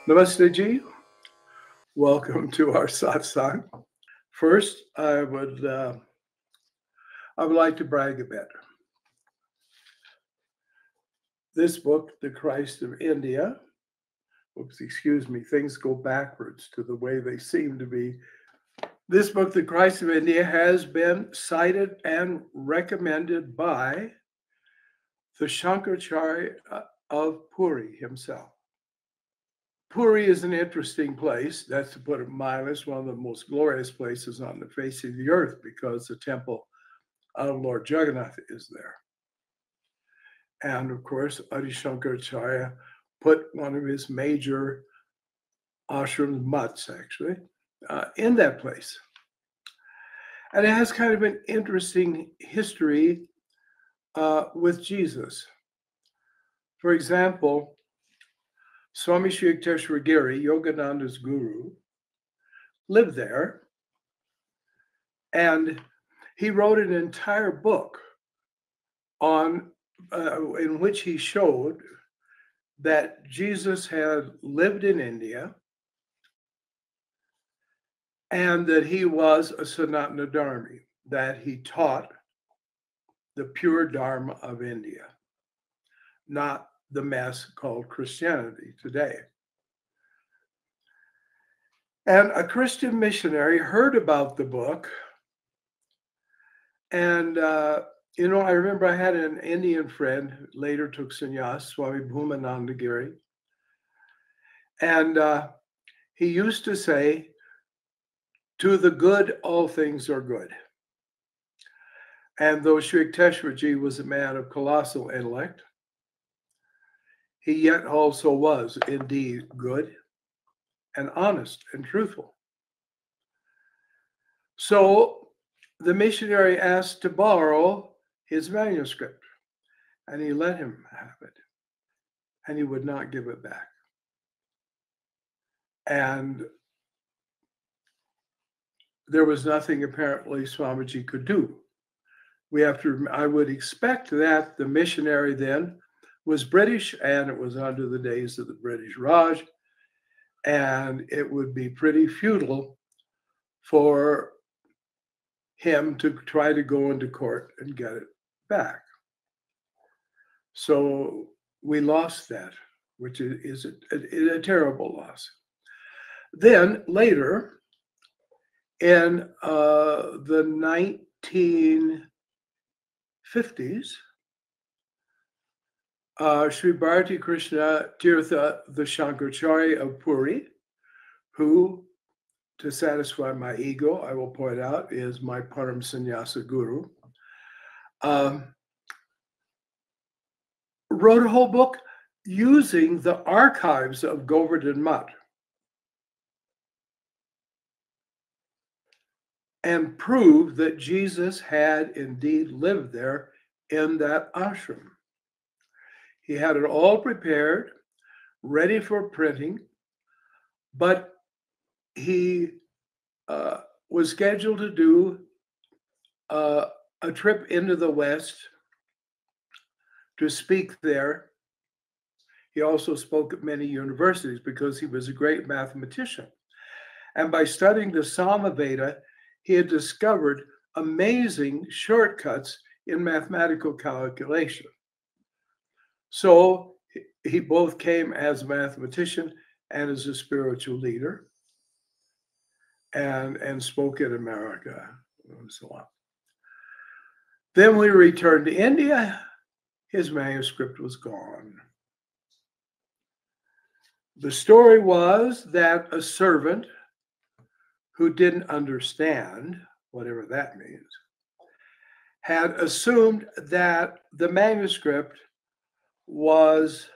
Namaste Ji. Welcome to our Satsang. First, I would like to brag a bit. This book, The Christ of India, things go backwards to the way they seem to be. This book, The Christ of India, has been cited and recommended by the Shankaracharya of Puri himself. Puri is an interesting place. That's, to put it mildly, one of the most glorious places on the face of the earth because the temple of Lord Jagannath is there. And of course, Adi Shankaracharya put one of his major ashrams, mutts actually, in that place. And it has kind of an interesting history with Jesus. For example, Swami Shankaracharya Giri, Yogananda's guru, lived there, and he wrote an entire book on in which he showed that Jesus had lived in India and that he was a Sanatana Dharmi, that he taught the pure Dharma of India, not the mess called Christianity today. And a Christian missionary heard about the book. And, I remember I had an Indian friend who later took sannyas, Swami Vidyananda Giri. And he used to say, "To the good, all things are good." And though Sri Saraswati was a man of colossal intellect, he yet also was indeed good and honest and truthful. So the missionary asked to borrow his manuscript, and he let him have it, and he would not give it back. And there was nothing apparently Swamiji could do. I would expect that the missionary then was British, and it was under the days of the British Raj, and it would be pretty futile for him to try to go into court and get it back. So we lost that, which is a terrible loss. Then later, in the 1950s, Sri Bharati Krishna Tirtha, the Shankaracharya of Puri, who, to satisfy my ego, I will point out, is my Param Sannyasa guru, wrote a whole book using the archives of Govardhan Mutt and proved that Jesus had indeed lived there in that ashram. He had it all prepared, ready for printing, but he was scheduled to do a trip into the West to speak there. He also spoke at many universities because he was a great mathematician. And by studying the Samaveda, he had discovered amazing shortcuts in mathematical calculation. So he both came as a mathematician and as a spiritual leader, and spoke in America and so on. Then we returned to India. His manuscript was gone. The story was that a servant who didn't understand, whatever that means, had assumed that the manuscript was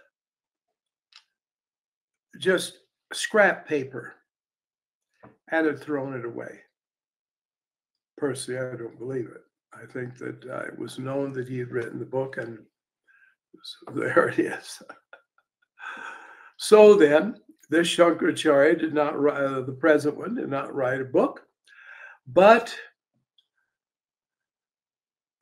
just scrap paper and had thrown it away. Personally, I don't believe it. I think that it was known that he had written the book, and so there it is. So then, this Shankaracharya did not write, the present one did not write a book, but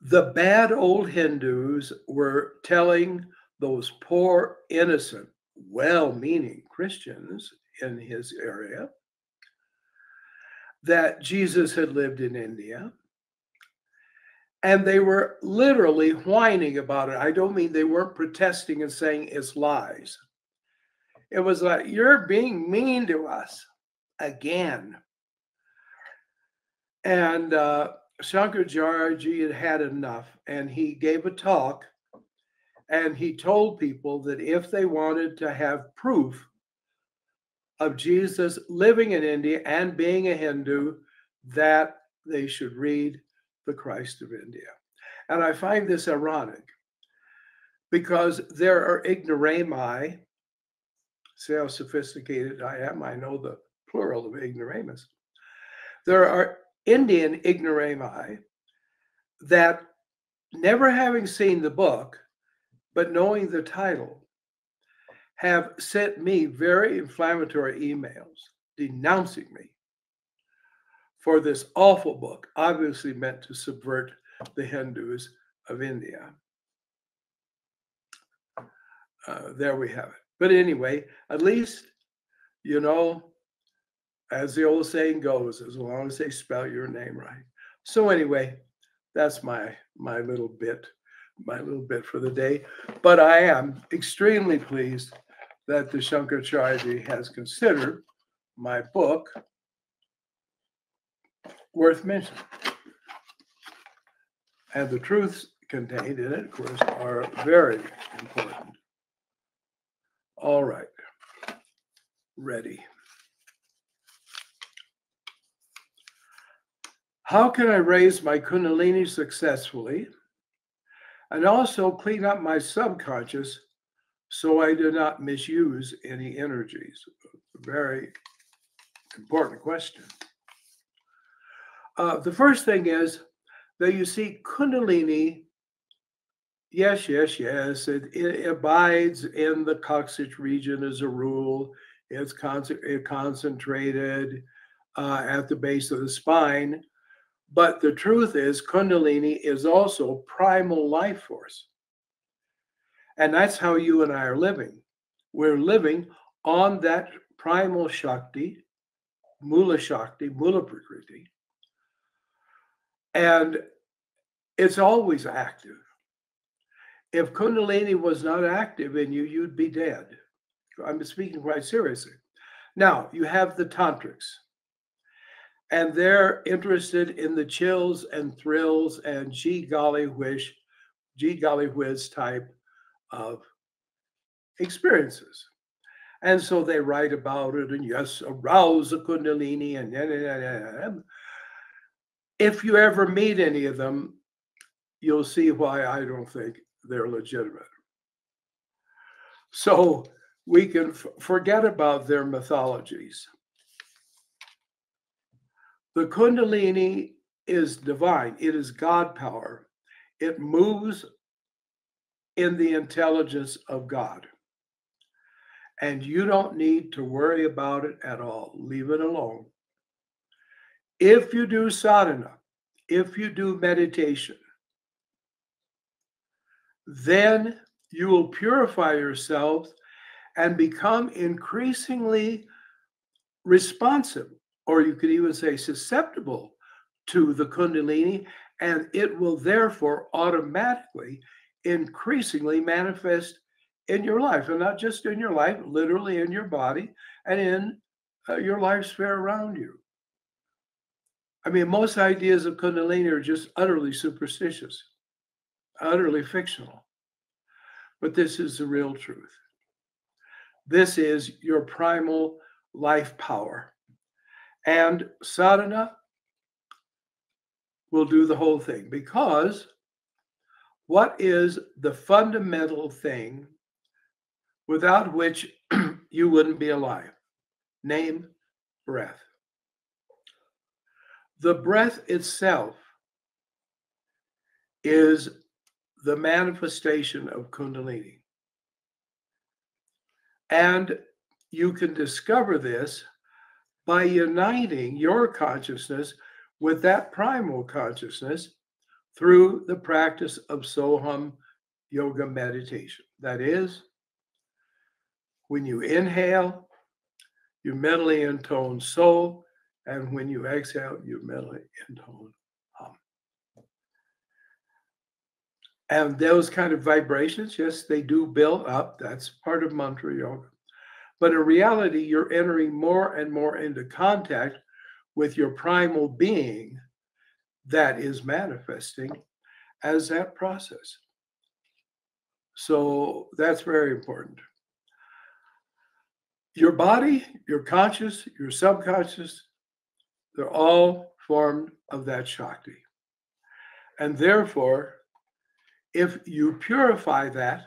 the bad old Hindus were telling those poor, innocent, well-meaning Christians in his area, that Jesus had lived in India. And they were literally whining about it. I don't mean they weren't protesting and saying it's lies. It was like, you're being mean to us again. And Shankaracharya had had enough, and he gave a talk, and he told people that if they wanted to have proof of Jesus living in India and being a Hindu, that they should read the Christ of India. And I find this ironic because there are ignoramus. See how sophisticated I am? I know the plural of ignoramus. There are Indian ignoramus that, never having seen the book, but knowing the title, have sent me very inflammatory emails denouncing me for this awful book, obviously meant to subvert the Hindus of India. There we have it. But anyway, at least, you know, as the old saying goes, as long as they spell your name right. So anyway, that's my little bit for the day. But I am extremely pleased that the Shankaracharya has considered my book worth mentioning. And the truths contained in it, of course, are very important. All right. Ready. How can I raise my Kundalini successfully and also clean up my subconscious so I do not misuse any energies? Very important question. The first thing is that you see Kundalini, yes, it abides in the coccyx region as a rule. It's concentrated at the base of the spine. But the truth is, Kundalini is also primal life force. And that's how you and I are living. We're living on that primal Shakti, Mula Prakriti. And it's always active. If Kundalini was not active in you, you'd be dead. I'm speaking quite seriously. Now, you have the tantrics, and they're interested in the chills and thrills and gee golly whiz type of experiences. And so they write about it, and yes, arouse the Kundalini, and if you ever meet any of them, you'll see why I don't think they're legitimate. So we can forget about their mythologies. The Kundalini is divine. It is God power. It moves in the intelligence of God. And you don't need to worry about it at all. Leave it alone. If you do sadhana, if you do meditation, then you will purify yourself and become increasingly responsive, or you could even say susceptible to the Kundalini, and it will therefore automatically increasingly manifest in your life, and not just in your life, literally in your body and in your life sphere around you. I mean, most ideas of Kundalini are just utterly superstitious, utterly fictional. But this is the real truth. This is your primal life power. And sadhana will do the whole thing, because what is the fundamental thing without which you wouldn't be alive? Name breath. The breath itself is the manifestation of Kundalini. And you can discover this by uniting your consciousness with that primal consciousness through the practice of Soham yoga meditation. That is, when you inhale, you mentally intone soul, and when you exhale, you mentally intone hum. And those kind of vibrations, yes, they do build up. That's part of mantra yoga. But in reality, you're entering more and more into contact with your primal being that is manifesting as that process. So that's very important. Your body, your conscious, your subconscious, they're all formed of that Shakti. And therefore, if you purify that,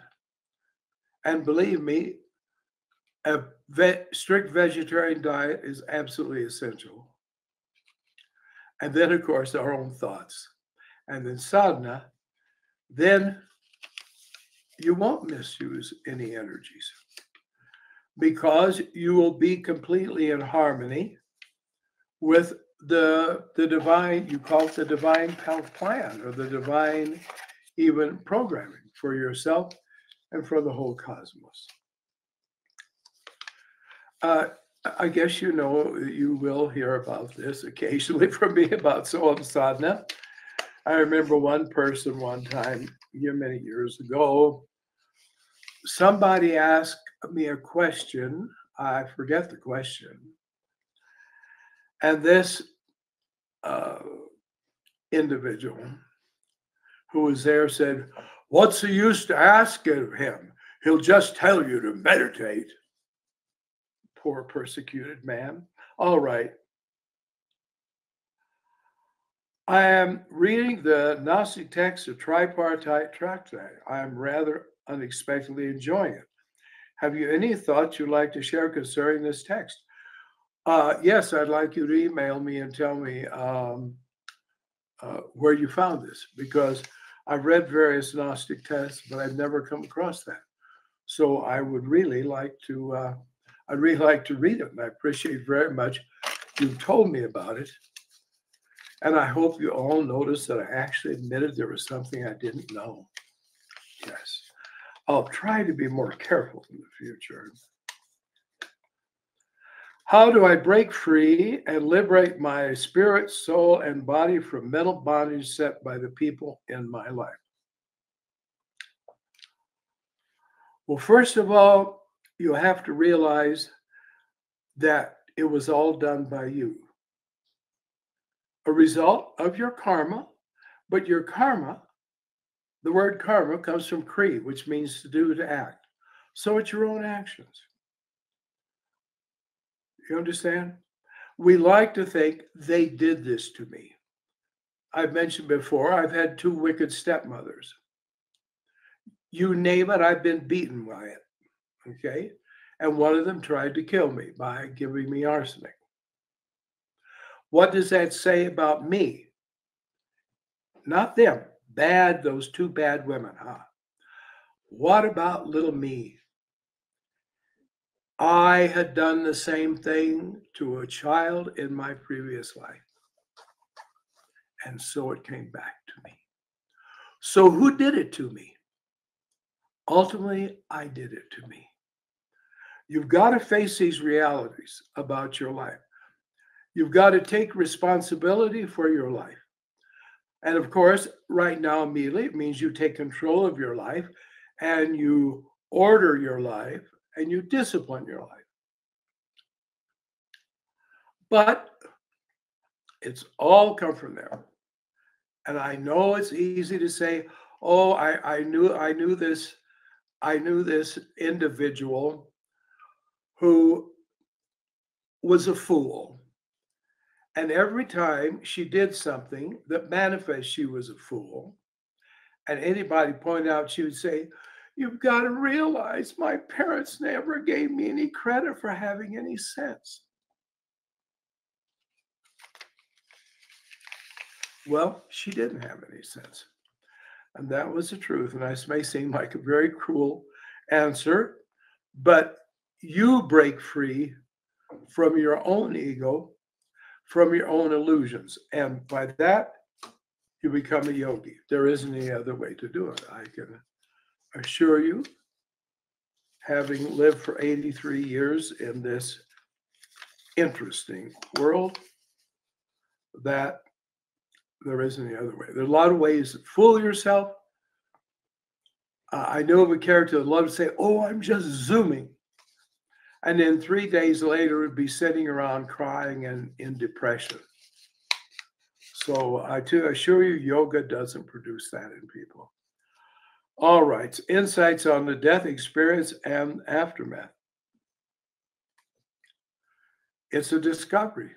and believe me, a strict vegetarian diet is absolutely essential. And then, of course, our own thoughts. And then sadhana, then you won't misuse any energies because you will be completely in harmony with the divine, you call it the divine plan or the divine even programming for yourself and for the whole cosmos. I guess you know you will hear about this occasionally from me about Soham sadhana. I remember one person one time, many years ago, somebody asked me a question. I forget the question. And this individual who was there said, "What's the use to ask of him? He'll just tell you to meditate." Poor persecuted man. All right. I am reading the Gnostic text of tripartite tractate. I am rather unexpectedly enjoying it. Have you any thoughts you'd like to share concerning this text? Yes, I'd like you to email me and tell me where you found this, because I've read various Gnostic texts, but I've never come across that. So I would really like to, I'd really like to read it, and I appreciate very much you told me about it. And I hope you all noticed that I actually admitted there was something I didn't know. Yes. I'll try to be more careful in the future. How do I break free and liberate my spirit, soul, and body from mental bondage set by the people in my life? Well, first of all, you have to realize that it was all done by you. A result of your karma, but your karma, the word karma comes from kri, which means to do, to act. So it's your own actions. You understand? We like to think they did this to me. I've mentioned before, I've had 2 wicked stepmothers. You name it, I've been beaten by it. Okay? And one of them tried to kill me by giving me arsenic. What does that say about me? Not them. Bad, those 2 bad women, huh? What about little me? I had done the same thing to a child in my previous life. And so it came back to me. So who did it to me? Ultimately, I did it to me. You've got to face these realities about your life. You've got to take responsibility for your life. And of course, right now, immediately, it means you take control of your life and you order your life and you discipline your life. But it's all come from there. And I know it's easy to say, oh, I knew this individual who was a fool. And every time she did something that manifests she was a fool, and anybody pointed out, she would say, "You've got to realize my parents never gave me any credit for having any sense." Well, she didn't have any sense. And that was the truth. And this may seem like a very cruel answer, but you break free from your own ego, from your own illusions. And by that, you become a yogi. There isn't any other way to do it. I can assure you, having lived for 83 years in this interesting world that there isn't any other way. There are a lot of ways to fool yourself. I know of a character that loved to say, "Oh, I'm just zooming." And then 3 days later, would be sitting around crying and in depression. So I assure you, yoga doesn't produce that in people. All right, insights on the death experience and aftermath. It's a discovery.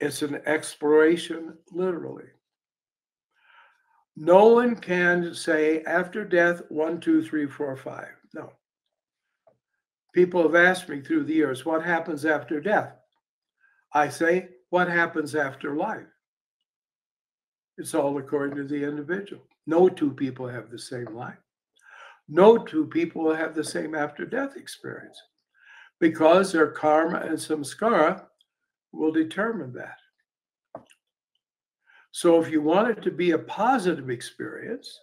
It's an exploration, literally. No one can say after death, 1, 2, 3, 4, 5. No. People have asked me through the years, what happens after death? I say, what happens after life? It's all according to the individual. No two people have the same life. No two people will have the same after-death experience because their karma and samskara will determine that. So if you want it to be a positive experience,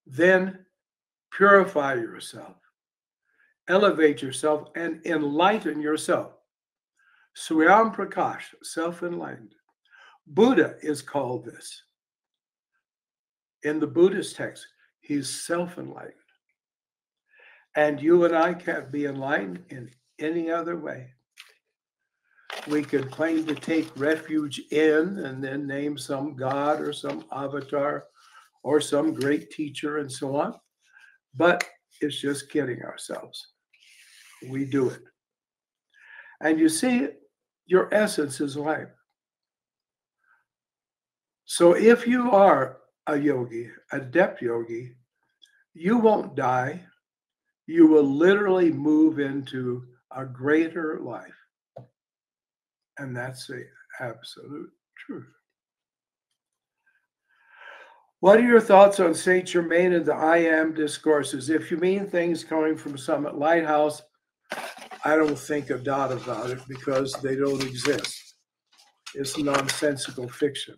then purify yourself, elevate yourself, and enlighten yourself. Swayam Prakash, self-enlightened. Buddha is called this. In the Buddhist text, he's self-enlightened. And you and I can't be enlightened in any other way. We could claim to take refuge in and then name some god or some avatar or some great teacher and so on. But it's just kidding ourselves. We do it. And you see, your essence is life. So if you are a yogi, a adept yogi, you won't die. You will literally move into a greater life. And that's the absolute truth. What are your thoughts on Saint Germaine and the I Am discourses? If you mean things coming from Summit Lighthouse, I don't think a dot about it because they don't exist. It's nonsensical fiction.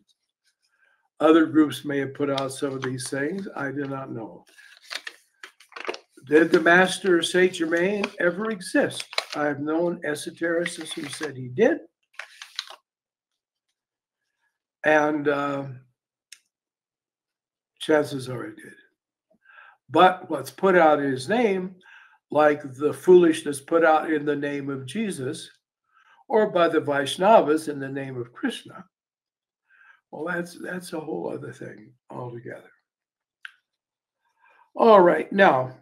Other groups may have put out some of these things. I do not know. Did the master Saint Germaine ever exist? I've known esotericists who said he did. And chances are he did. But what's put out in his name, like the foolishness put out in the name of Jesus, or by the Vaishnavas in the name of Krishna, well, that's a whole other thing altogether. All right, now,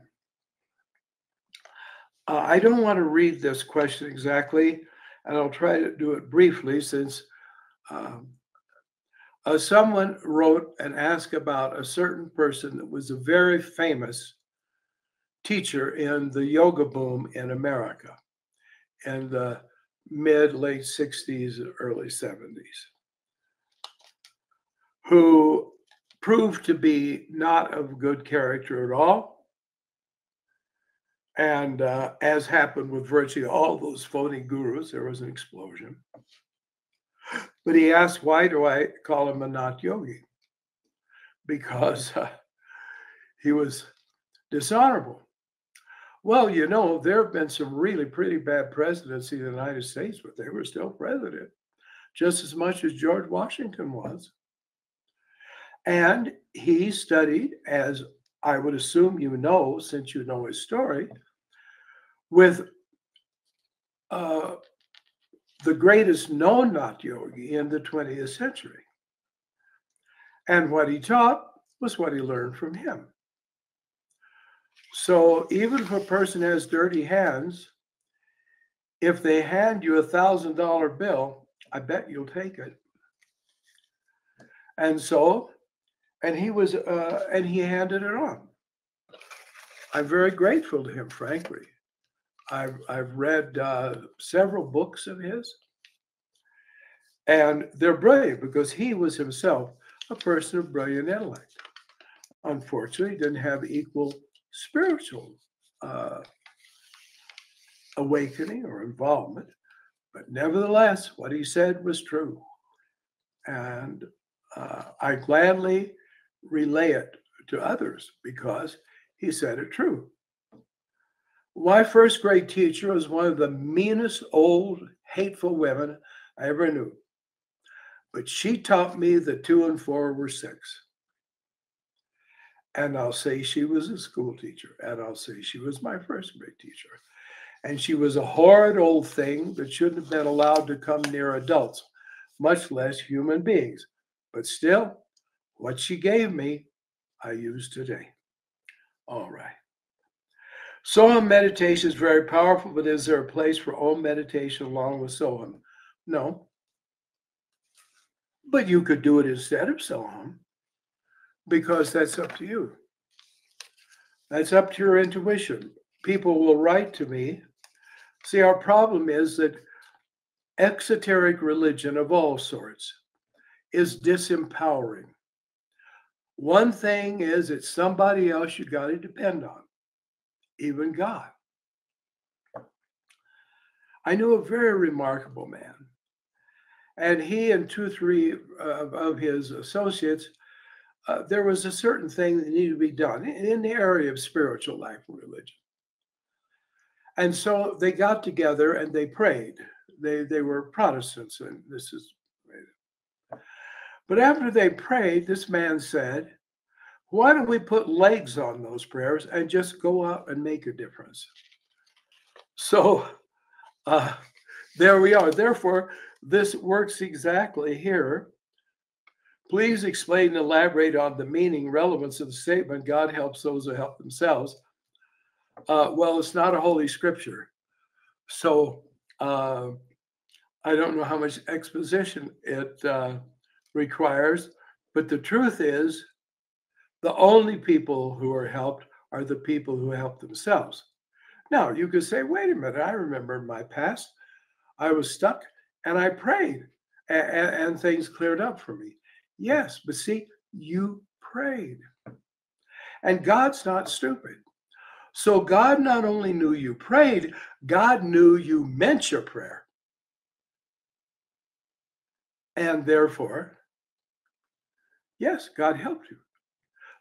I don't want to read this question exactly, and I'll try to do it briefly since someone wrote and asked about a certain person that was a very famous teacher in the yoga boom in America in the late 60s, early 70s, who proved to be not of good character at all. And as happened with virtually all those phony gurus, there was an explosion. But he asked, why do I call him a Nath yogi? Because he was dishonorable. Well, you know, there have been some really pretty bad presidents in the United States, but they were still president, just as much as George Washington was. And he studied, as I would assume you know, since you know his story, with the greatest known Nath yogi in the 20th century. And what he taught was what he learned from him. So even if a person has dirty hands, if they hand you $1,000 bill, I bet you'll take it. And so, and he handed it on. I'm very grateful to him, frankly. I've read several books of his, and they're brilliant because he was himself a person of brilliant intellect. Unfortunately, he didn't have equal spiritual awakening or involvement, but nevertheless, what he said was true. And I gladly relay it to others because he said it true. My first grade teacher was one of the meanest, old, hateful women I ever knew. But she taught me that 2 and 4 were 6. And I'll say she was a school teacher. And I'll say she was my first grade teacher. And she was a horrid old thing that shouldn't have been allowed to come near adults, much less human beings. But still, what she gave me, I use today. All right. Soham meditation is very powerful, but is there a place for Om meditation along with Soham? No. But you could do it instead of Soham, because that's up to you. That's up to your intuition. People will write to me. See, our problem is that exoteric religion of all sorts is disempowering. One thing is it's somebody else you got to depend on, even God. I knew a very remarkable man, and he and 2, 3 of his associates, there was a certain thing that needed to be done in the area of spiritual life and religion. And so they got together and they prayed. They were Protestants, and this is. But after they prayed, this man said, why don't we put legs on those prayers and just go out and make a difference? So there we are. Therefore, this works exactly here. Please explain and elaborate on the meaning, relevance of the statement, God helps those who help themselves. Well, it's not a holy scripture. So I don't know how much exposition it requires, but the truth is the only people who are helped are the people who help themselves. Now, you could say, wait a minute, I remember in my past, I was stuck and I prayed and things cleared up for me. Yes, but see, you prayed. And God's not stupid. So God not only knew you prayed, God knew you meant your prayer. And therefore, yes, God helped you.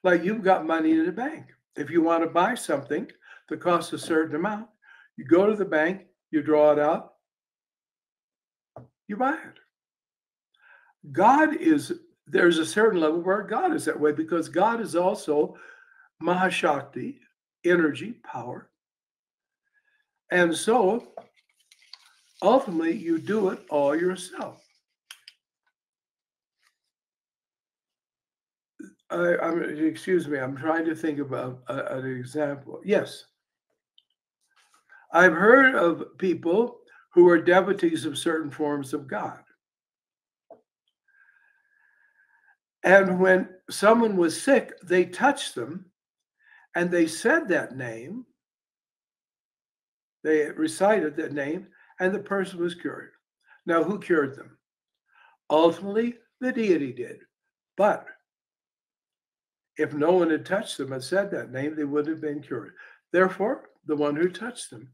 Like you've got money in the bank. If you want to buy something that costs a certain amount, you go to the bank, you draw it out, you buy it. There's a certain level where God is that way because God is also Mahashakti, energy, power. And so ultimately you do it all yourself. Excuse me, I'm trying to think about an example. Yes. I've heard of people who are devotees of certain forms of God. And when someone was sick, they touched them and they said that name. They recited that name and the person was cured. Now, who cured them? Ultimately, the deity did. But if no one had touched them and said that name, they wouldn't have been cured. Therefore, the one who touched them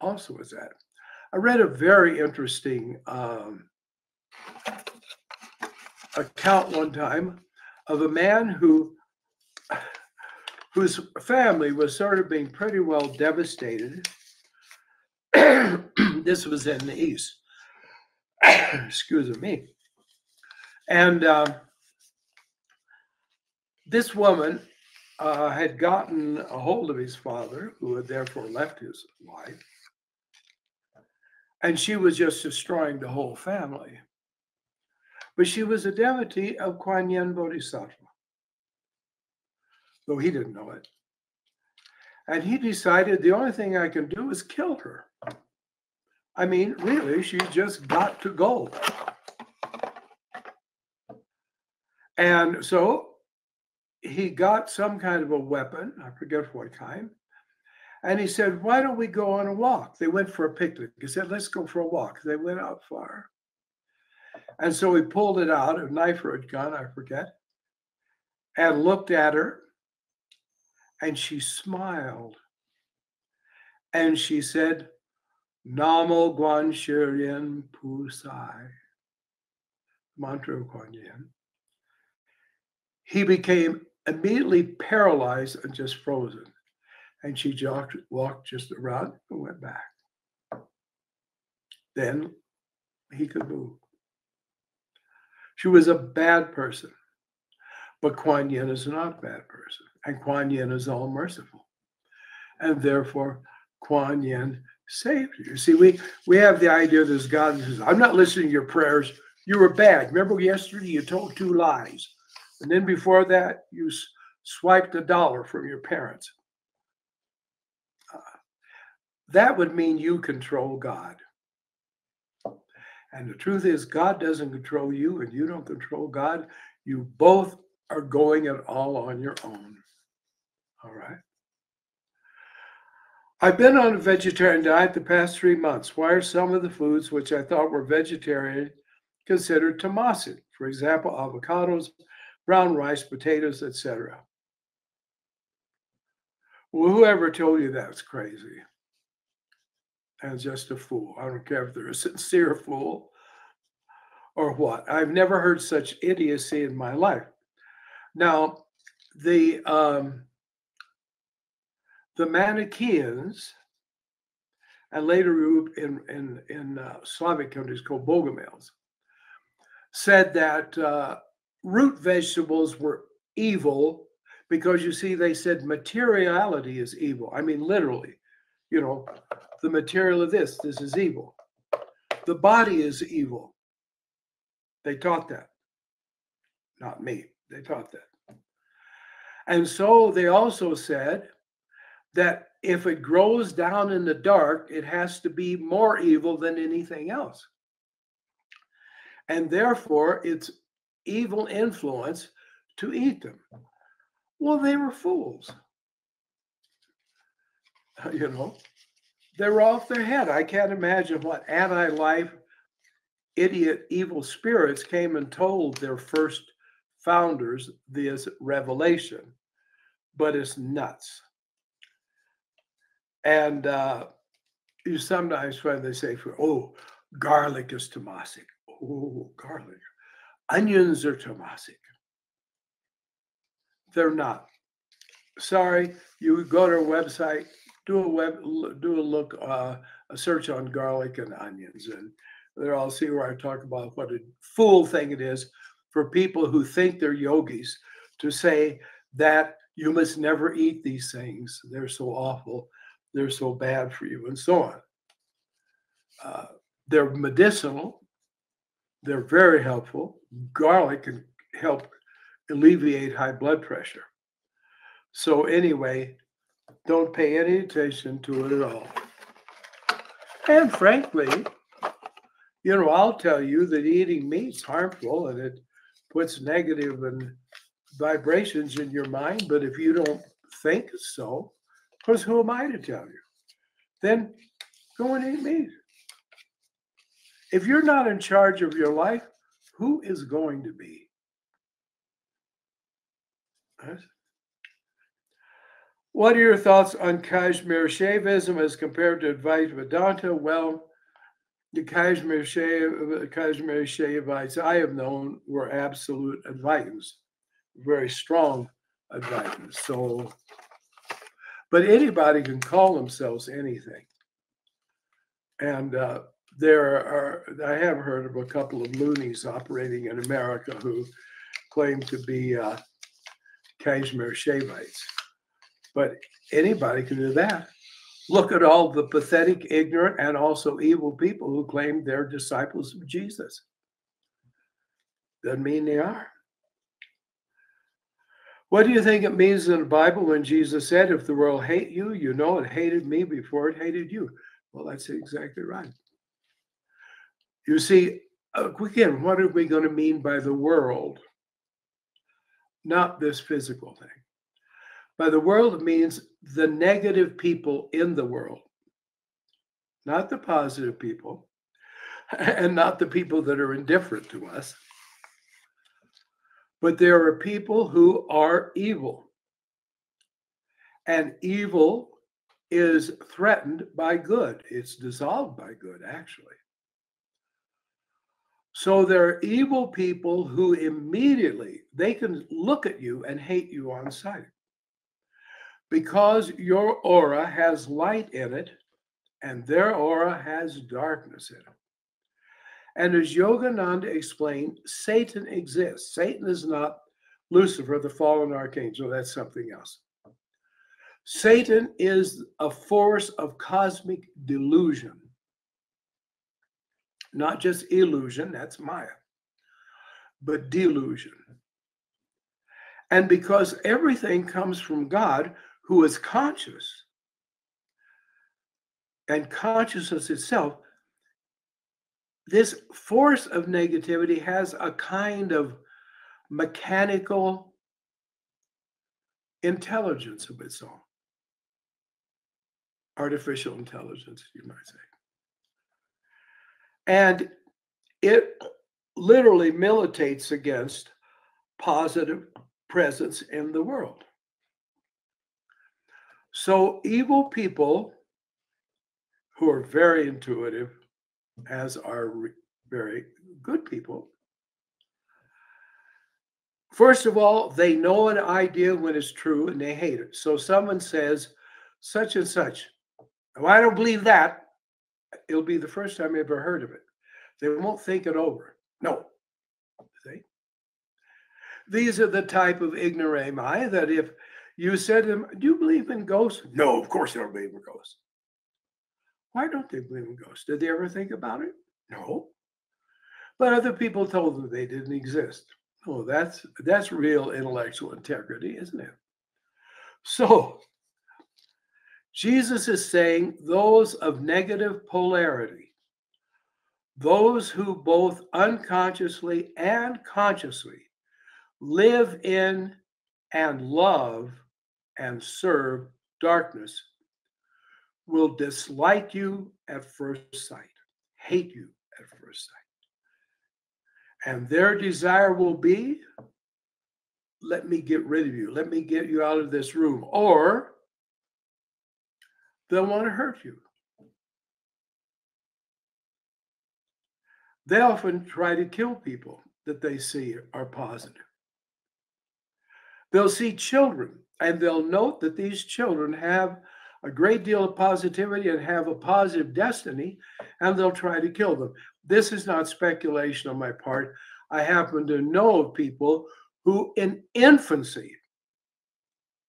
also was that. I read a very interesting account one time of a man whose family was sort of being pretty well devastated. This was in the East. Excuse me. And this woman had gotten a hold of his father, who had therefore left his wife, and she was just destroying the whole family. But she was a devotee of Kuan Yin Bodhisattva, though he didn't know it. And he decided the only thing I can do is kill her. I mean, really, she just got to go. And so he got some kind of a weapon, I forget what kind, and he said, why don't we go on a walk? They went for a picnic. He said, let's go for a walk. They went out far. And so he pulled it out, a knife or a gun, I forget, and looked at her, and she smiled. And she said, Namo Guan Shirin Pusai, mantra of Kuan Yin. He became immediately paralyzed and just frozen. And she walked just around and went back. Then he could move. She was a bad person. But Kuan Yin is not a bad person. And Kuan Yin is all merciful. And therefore, Kuan Yin saved you. See, we have the idea there's God who says, I'm not listening to your prayers. You were bad. Remember yesterday you told 2 lies. And then before that, you swiped $1 from your parents. That would mean you control God. And the truth is, God doesn't control you and you don't control God. You both are going it all on your own. All right. I've been on a vegetarian diet the past 3 months. Why are some of the foods which I thought were vegetarian considered tamasic? For example, avocados, brown rice, potatoes, etc. Well, whoever told you that's crazy and just a fool. I don't care if they're a sincere fool or what. I've never heard such idiocy in my life. Now, the Manichaeans, and later in Slavic countries called Bogomils, said that root vegetables were evil because, you see, they said materiality is evil. I mean, literally, you know, the material of this is evil. The body is evil. They taught that. Not me. They taught that. And so they also said that if it grows down in the dark, it has to be more evil than anything else. And therefore, it's evil influence to eat them. Well, they were fools. You know, they were off their head. I can't imagine what anti-life, idiot, evil spirits came and told their first founders this revelation. But it's nuts. And you sometimes when they say, oh, garlic is tamasic. Oh, garlic. Onions are tamasic. They're not. Sorry, you go to our website, do a search on garlic and onions, and there I'll see where I talk about what a fool thing it is for people who think they're yogis to say that you must never eat these things. They're so awful. They're so bad for you, and so on. They're medicinal. They're very helpful. Garlic can help alleviate high blood pressure. So anyway, don't pay any attention to it at all. And frankly, you know, I'll tell you that eating meat's harmful and it puts negative and vibrations in your mind. But if you don't think so, because who am I to tell you? Then go and eat meat. If you're not in charge of your life, who is going to be? What are your thoughts on Kashmir Shaivism as compared to Advaita Vedanta? Well, the Kashmir Shaivites I have known were absolute Advaitins, very strong Advaitins. So, but anybody can call themselves anything. And I have heard of a couple of loonies operating in America who claim to be Kashmir Shaivites. But anybody can do that. Look at all the pathetic, ignorant, and also evil people who claim they're disciples of Jesus. Doesn't mean they are. What do you think it means in the Bible when Jesus said, if the world hate you, you know it hated me before it hated you? Well, that's exactly right. You see, again, what are we going to mean by the world? Not this physical thing. By the world, it means the negative people in the world, not the positive people, and not the people that are indifferent to us. But there are people who are evil. And evil is threatened by good. It's dissolved by good, actually. So there are evil people who immediately, they can look at you and hate you on sight. because your aura has light in it and their aura has darkness in it. And as Yogananda explained, Satan exists. Satan is not Lucifer, the fallen archangel. That's something else. Satan is a force of cosmic delusion, not just illusion, that's Maya, but delusion. And because everything comes from God, who is conscious, and consciousness itself, this force of negativity has a kind of mechanical intelligence of its own. Artificial intelligence, you might say. And it literally militates against positive presence in the world. So evil people who are very intuitive, as are very good people, first of all, they know an idea when it's true and they hate it. So someone says such and such, oh, I don't believe that. It'll be the first time I ever heard of it. They won't think it over. No. See? These are the type of ignoramus that if you said to them, do you believe in ghosts? No, of course I don't believe in ghosts. Why don't they believe in ghosts? Did they ever think about it? No. But other people told them they didn't exist. Oh, that's real intellectual integrity, isn't it? So Jesus is saying those of negative polarity, those who both unconsciously and consciously live in and love and serve darkness, will dislike you at first sight, hate you at first sight. And their desire will be, let me get rid of you. Let me get you out of this room. Or they'll want to hurt you. They often try to kill people that they see are positive. They'll see children and they'll note that these children have a great deal of positivity and have a positive destiny, and they'll try to kill them. This is not speculation on my part. I happen to know of people who in infancy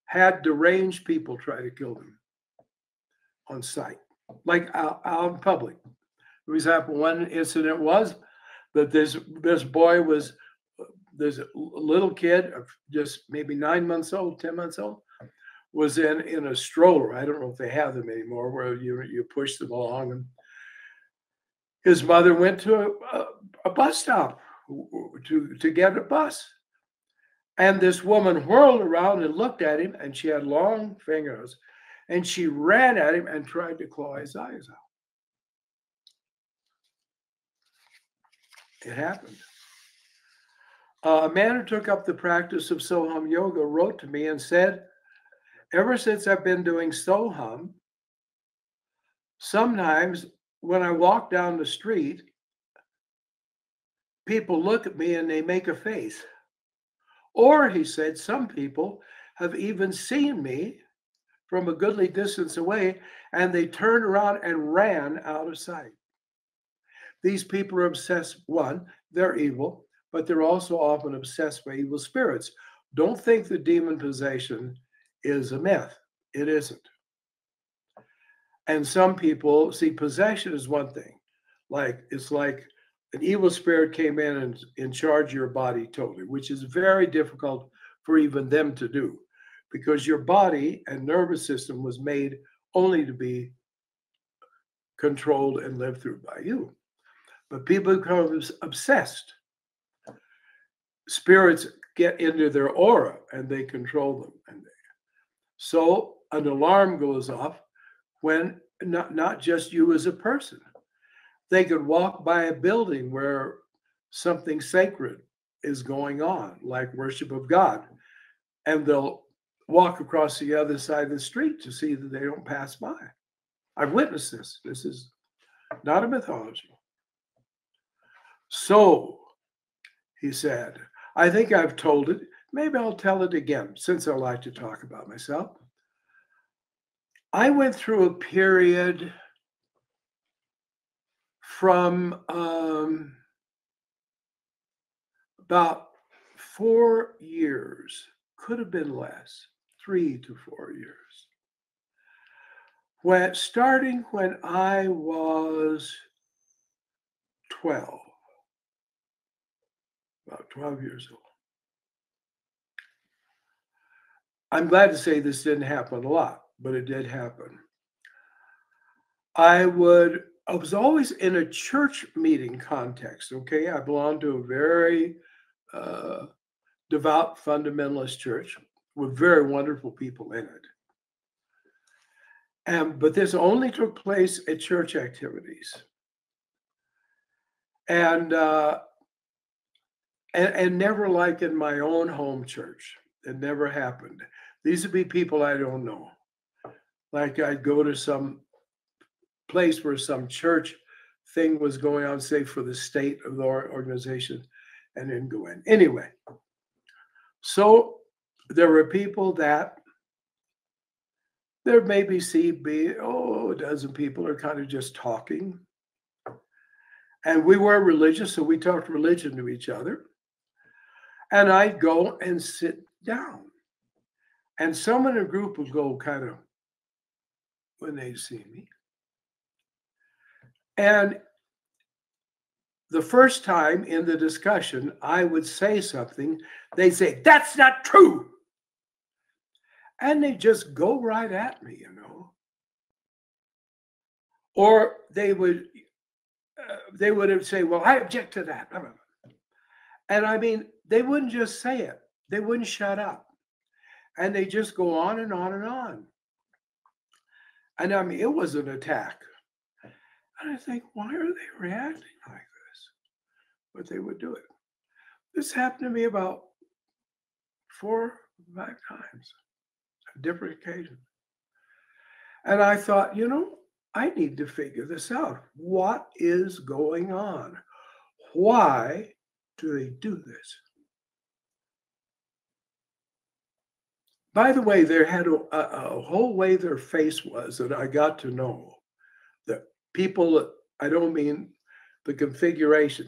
had deranged people try to kill them on sight, like out in public. For example, one incident was that this boy was, there's a little kid, just maybe 9 months old, 10 months old, was in a stroller. I don't know if they have them anymore, where you push them along. And his mother went to a bus stop to get a bus. And this woman whirled around and looked at him, and she had long fingernails, and she ran at him and tried to claw his eyes out. It happened. A man who took up the practice of Soham yoga wrote to me and said, ever since I've been doing Soham, sometimes when I walk down the street, people look at me and they make a face. Or, he said, some people have even seen me from a goodly distance away, and they turned around and ran out of sight. These people are obsessed. One, they're evil, but they're also often obsessed by evil spirits. Don't think the demon possession is a myth. It isn't. And some people see possession as one thing. Like, it's like an evil spirit came in and in charge of your body totally, which is very difficult for even them to do, because your body and nervous system was made only to be controlled and lived through by you. But people become obsessed. Spirits get into their aura and they control them. And so an alarm goes off when not just you as a person. They could walk by a building where something sacred is going on, like worship of God, and they'll walk across the other side of the street to see that they don't pass by. I've witnessed this. This is not a mythology. So, he said, I think I've told it. Maybe I'll tell it again, since I like to talk about myself. I went through a period from about 4 years, could have been less, 3 to 4 years. Starting when I was 12, about 12 years old. I'm glad to say this didn't happen a lot, but it did happen. I was always in a church meeting context, okay? I belonged to a very devout fundamentalist church with very wonderful people in it. But this only took place at church activities. And never like in my own home church. It never happened. These would be people I don't know. Like I'd go to some place where some church thing was going on, say for the state of the organization, and then go in. Anyway, so there were people that there may be a dozen people are kind of just talking. And we were religious, so we talked religion to each other. And I'd go and sit down. And some in a group would go kind of when they'd see me. And the first time in the discussion, I would say something, they'd say, "That's not true." And they just go right at me, you know. Or they would say, "Well, I object to that." And I mean, they wouldn't just say it. They wouldn't shut up. And they just go on and on and on. And I mean, it was an attack. And I think, why are they reacting like this? But they would do it. This happened to me about 4 or 5 times, on different occasions. And I thought, I need to figure this out. What is going on? Why do they do this? By the way, there had a whole way their face was that I got to know. That people, I don't mean the configuration,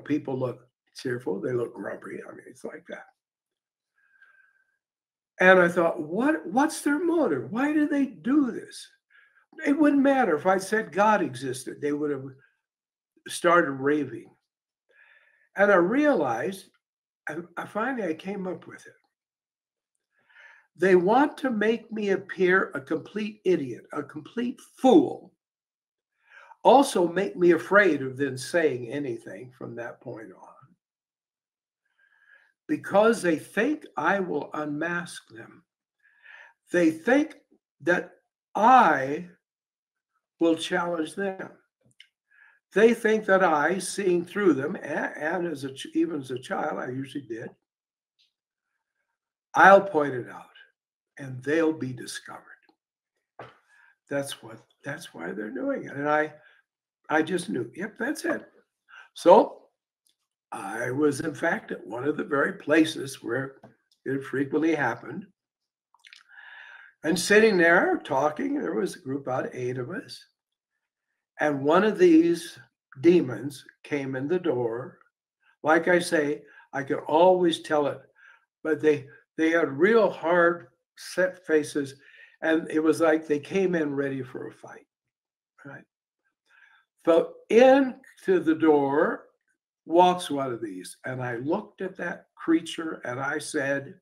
people look cheerful, they look grumpy. I mean, it's like that. And I thought, what's their motive? Why do they do this? It wouldn't matter if I said God existed, they would have started raving. And I realized, I finally came up with it. They want to make me appear a complete idiot, a complete fool. Also make me afraid of then saying anything from that point on. Because they think I will unmask them. They think that I will challenge them. They think that I, seeing through them, and even as a child, I usually did, I'll point it out. And they'll be discovered. That's why they're doing it. And I just knew, yep, that's it. So I was, in fact, at one of the very places where it frequently happened. And sitting there talking, there was a group, about 8 of us. And one of these demons came in the door. Like I say, I could always tell it, but they had real hard, set faces, and it was like they came in ready for a fight, right? So into the door walks one of these, and I looked at that creature and I said,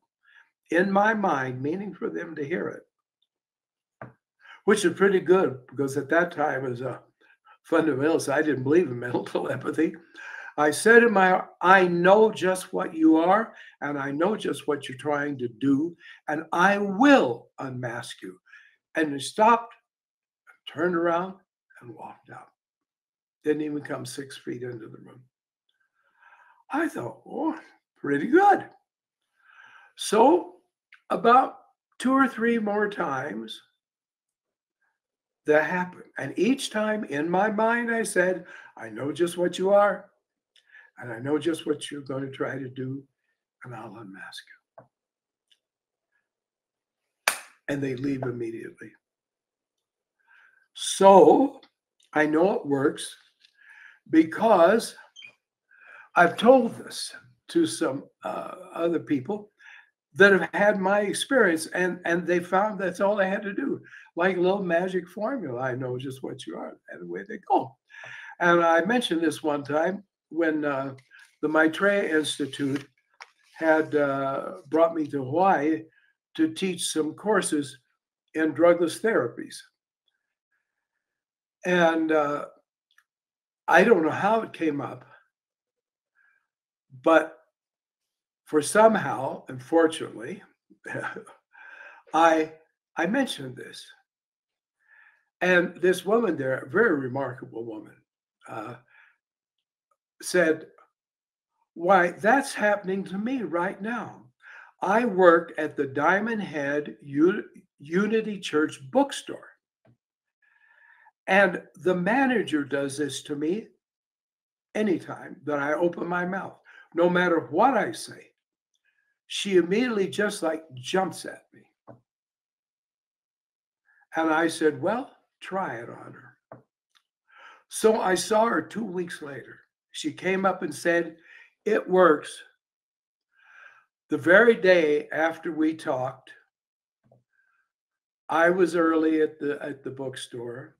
in my mind, meaning for them to hear it, which is pretty good because at that time as a fundamentalist, I didn't believe in mental telepathy. I said in my, I know just what you are, and I know just what you're trying to do, and I will unmask you. And he stopped, turned around, and walked out. Didn't even come 6 feet into the room. I thought, oh, pretty good. So about 2 or 3 more times, that happened. And each time in my mind, I said, I know just what you are. And I know just what you're going to try to do, and I'll unmask you. And they leave immediately. So I know it works because I've told this to some other people that have had my experience, and they found that's all they had to do. Like a little magic formula. I know just what you are, and away they go. And I mentioned this one time when the Maitreya Institute had brought me to Hawaii to teach some courses in drugless therapies. And I don't know how it came up, but for somehow, unfortunately, I mentioned this. And this woman there, a very remarkable woman, said, why, that's happening to me right now. I work at the Diamond Head Unity Church bookstore. And the manager does this to me anytime that I open my mouth, no matter what I say. She immediately just like jumps at me. And I said, well, try it on her. So I saw her 2 weeks later. She came up and said, it works. The very day after we talked, I was early at the bookstore,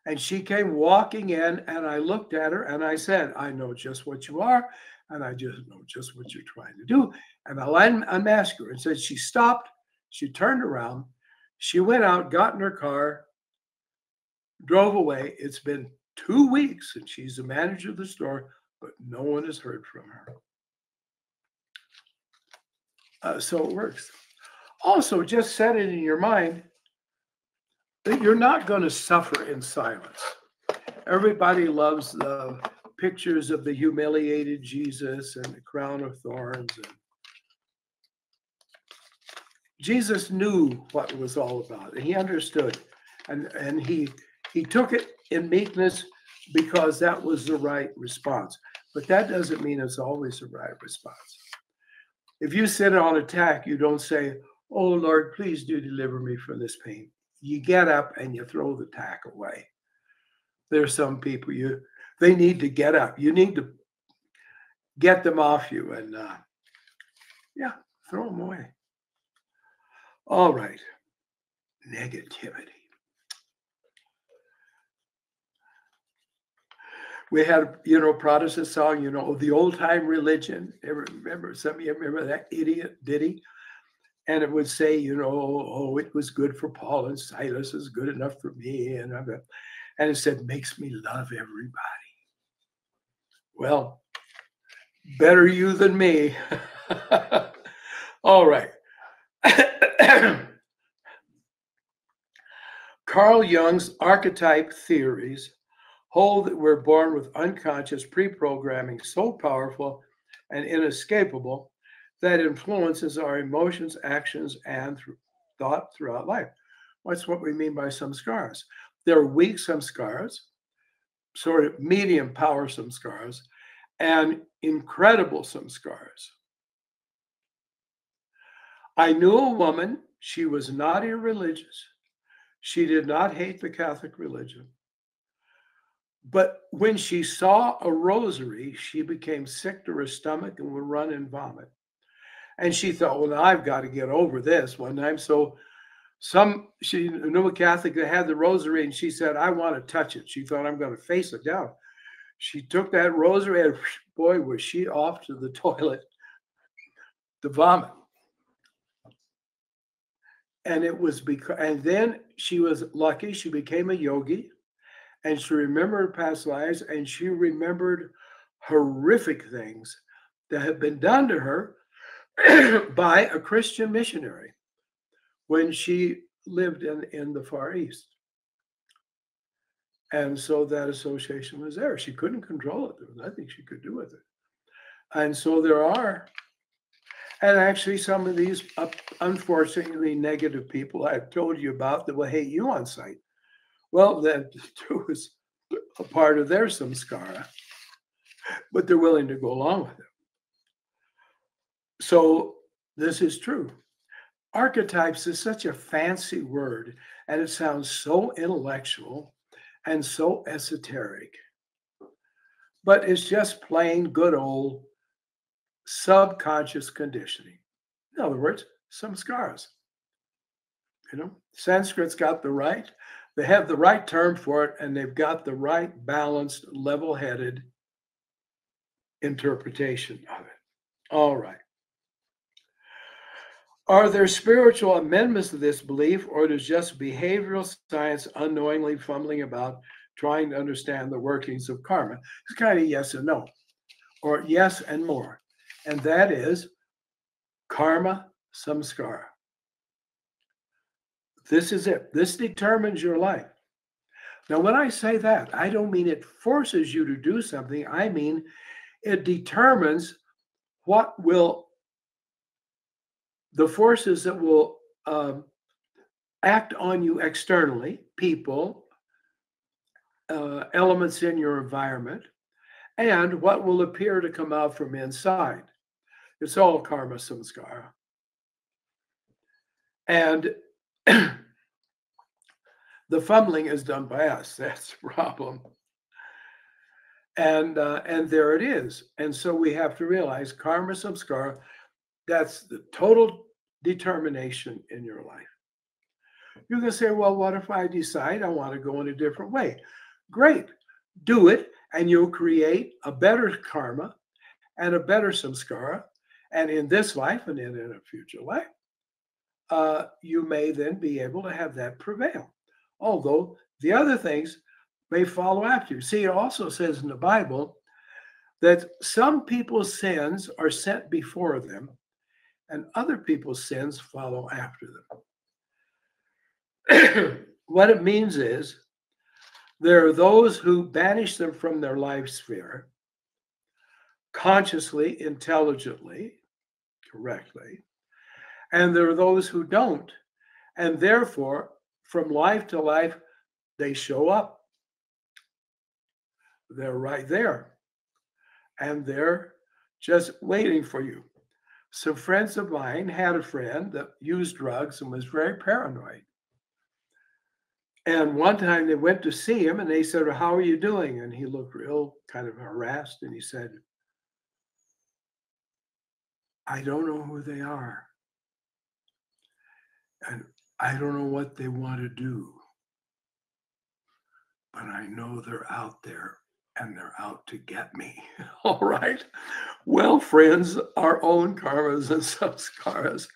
and she came walking in, and I looked at her and I said, I know just what you are, and I just know just what you're trying to do. And I'll unmask her. And said she stopped, she turned around, she went out, got in her car, drove away. It's been 2 weeks and she's the manager of the store, but no one has heard from her. So it works. Also, just set it in your mind that you're not going to suffer in silence. Everybody loves the pictures of the humiliated Jesus and the crown of thorns. And Jesus knew what it was all about, and he understood. And he took it in meekness because that was the right response. But that doesn't mean it's always the right response. If you sit on a tack, you don't say, oh, Lord, please do deliver me from this pain. You get up and you throw the tack away. There's some people, they need to get up. You need to get them off you and, throw them away. All right. Negativity. We had, Protestant song, the old time religion. Remember, some of you remember that idiot ditty? And it would say, oh, it was good for Paul and Silas, is good enough for me. And it said, makes me love everybody. Well, better you than me. All right. Carl Jung's archetype theories hold that we're born with unconscious pre-programming so powerful and inescapable that influences our emotions, actions, and thought throughout life. That's what we mean by samskaras. There are weak samskaras, sort of medium power samskaras, and incredible samskaras. I knew a woman, she was not irreligious. She did not hate the Catholic religion. But when she saw a rosary, she became sick to her stomach and would run and vomit. And she thought, well, I've got to get over this one time. So she knew a Catholic that had the rosary, and she said, I want to touch it. She thought, I'm going to face it down. She took that rosary, and boy, was she off to the toilet to vomit. And it was and then she was lucky. She became a yogi, and she remembered past lives, and she remembered horrific things that had been done to her by a Christian missionary when she lived in the Far East. And so that association was there. She couldn't control it. There was nothing she could do with it. And so there are, and actually some of these unfortunately negative people I've told you about that will hate you on sight. Well, that too is a part of their samskara, but they're willing to go along with it. So this is true. archetypes is such a fancy word, and it sounds so intellectual and so esoteric. But it's just plain good old subconscious conditioning. In other words, samskaras. Sanskrit's got they have the right term for it, and they've got the right balanced, level-headed interpretation of it. All right. Are there spiritual amendments to this belief, or is just behavioral science unknowingly fumbling about trying to understand the workings of karma? It's kind of yes and no, or yes and more. And that is karma samskara. This is it. This determines your life. Now, when I say that, I don't mean it forces you to do something. I mean it determines the forces that will act on you externally, people, elements in your environment, and what will appear to come out from inside. It's all karma samskara. And the fumbling is done by us. That's the problem. And there it is. And so we have to realize karma samskara, that's the total determination in your life. You can say, well, what if I decide I want to go in a different way? Great. Do it, and you'll create a better karma and a better samskara. And in this life and in a future life, you may then be able to have that prevail. Although the other things may follow after you. See, it also says in the Bible that some people's sins are sent before them, and other people's sins follow after them. What it means is there are those who banish them from their life sphere consciously, intelligently, correctly, and there are those who don't, and therefore, from life to life, they show up. They're right there, and they're just waiting for you. Some friends of mine had a friend that used drugs and was very paranoid. And one time they went to see him and they said, well, how are you doing? And he looked real kind of harassed, and he said, I don't know who they are. And I don't know what they want to do. But I know they're out there, and they're out to get me. All right. Well, friends, our own karmas and samskaras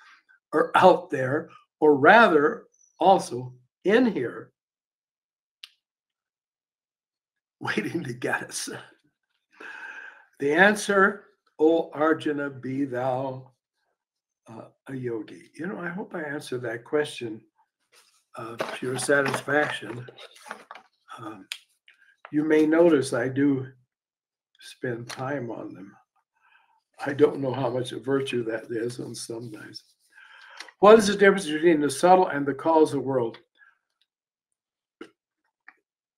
are out there, or rather also in here, waiting to get us. The answer, O Arjuna, be thou a yogi. I hope I answered that question to your satisfaction. You may notice I do spend time on them. I don't know how much of virtue that is, and sometimes. What is the difference between the subtle and the causal world?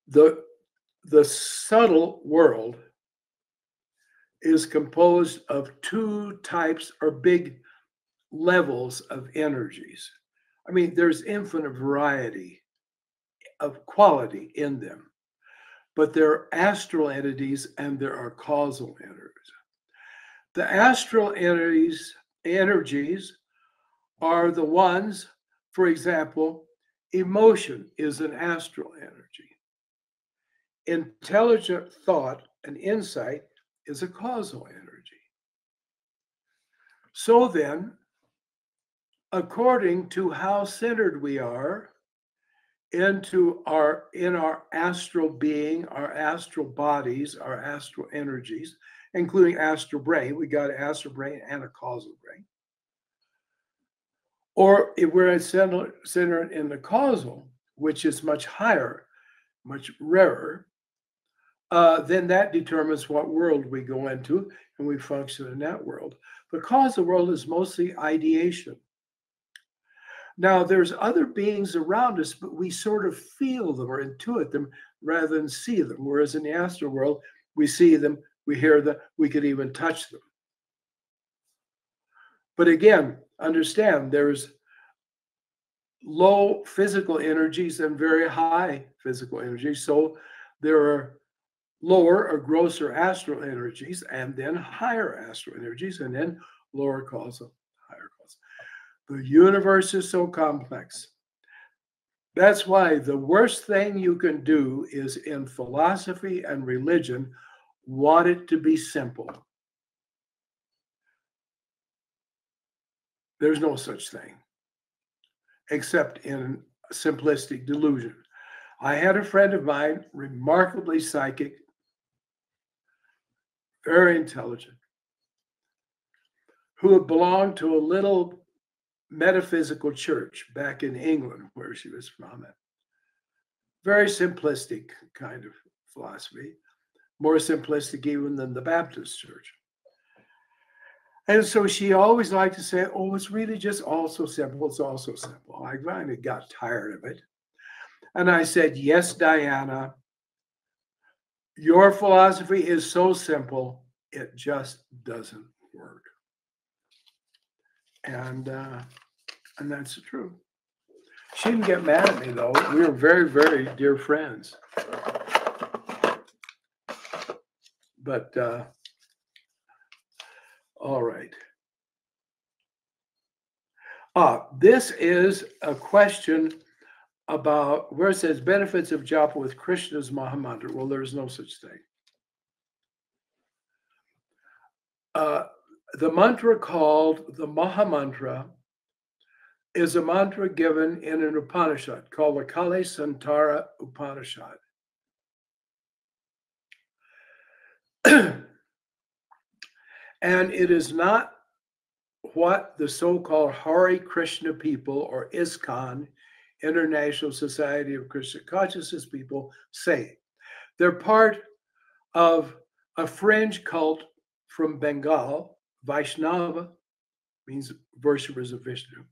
The subtle world is composed of two types or big levels of energies. I mean, there's infinite variety of quality in them, but there are astral entities and there are causal energies. The astral energies are the ones, for example, emotion is an astral energy. Intelligent thought and insight is a causal energy. So then, according to how centered we are in our astral being, our astral bodies, our astral energies, including astral brain, we got an astral brain and a causal brain. Or if we're centered in the causal, which is much higher, much rarer, then that determines what world we go into, and we function in that world. The causal world is mostly ideation. Now, there's other beings around us, but we sort of feel them or intuit them rather than see them. Whereas in the astral world, we see them, we hear them, we could even touch them. But again, understand there's low physical energies and very high physical energies. So there are lower or grosser astral energies, and then higher astral energies, and then lower causal, higher causal. The universe is so complex. That's why the worst thing you can do is in philosophy and religion, want it to be simple. There's no such thing, except in simplistic delusion. I had a friend of mine, remarkably psychic, very intelligent, who had belonged to a little metaphysical church back in England, where she was from. Very simplistic kind of philosophy, more simplistic even than the Baptist church. And so she always liked to say, oh, it's really just all so simple. It's all so simple. I kind of got tired of it. And I said, yes, Diana, your philosophy is so simple, it just doesn't work. And that's the truth. She didn't get mad at me, though. We were very, very dear friends. But, all right. This is a question about where it says benefits of japa with Krishna's Mahamantra. Well, there's no such thing. The mantra called the Mahamantra is a mantra given in an Upanishad called the Kali Santara Upanishad. And it is not what the so-called Hare Krishna people or ISKCON, International Society of Krishna Consciousness people, say. They're part of a fringe cult from Bengal. Vaishnava means worshippers of Vishnu.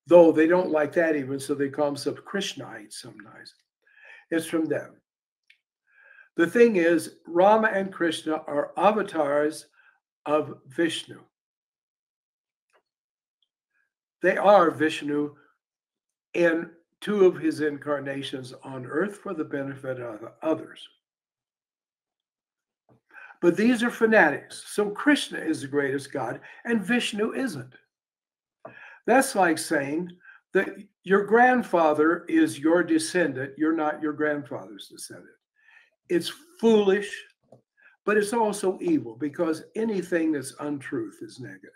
Though they don't like that even, so they call themselves Krishnaites sometimes. It's from them. The thing is, Rama and Krishna are avatars of Vishnu. They are Vishnu in two of his incarnations on earth for the benefit of others. But these are fanatics. So Krishna is the greatest God and Vishnu isn't. That's like saying that your grandfather is your descendant. You're not your grandfather's descendant. It's foolish, but it's also evil because anything that's untruth is negative.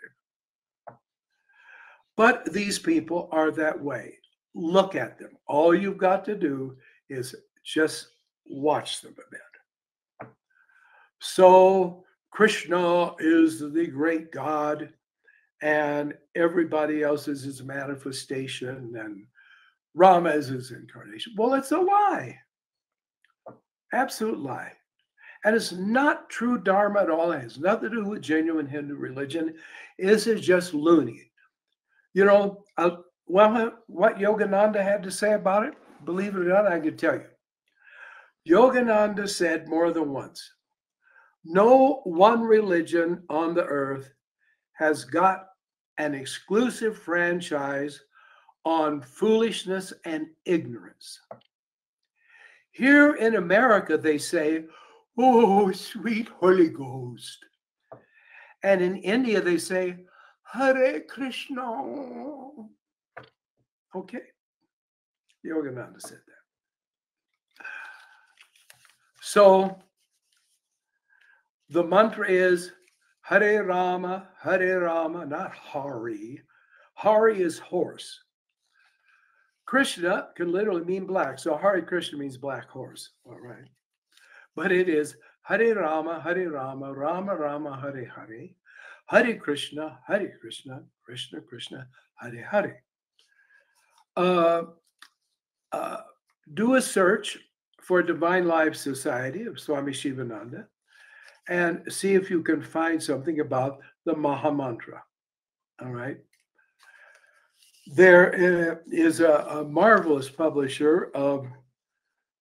But these people are that way. Look at them. All you've got to do is just watch them a bit. So Krishna is the great God and everybody else is his manifestation and Rama is his incarnation. Well, it's a lie. Absolute lie. And it's not true Dharma at all. It has nothing to do with genuine Hindu religion. This is just loony. You know, well, what Yogananda had to say about it, believe it or not, I can tell you. Yogananda said more than once, no one religion on the earth has got an exclusive franchise on foolishness and ignorance. Here in America, they say, oh, sweet Holy Ghost. And in India, they say, Hare Krishna. Okay. Yogananda said that. So the mantra is Hare Rama, not Hari. Hari is horse. Krishna can literally mean black. So Hare Krishna means black horse. All right. But it is Hare Rama, Rama Rama, Hare Hare. Hare Krishna, Krishna Krishna, Hare Hare. Do a search for Divine Life Society of Swami Sivananda and see if you can find something about the Mahamantra. All right. There is a marvelous publisher of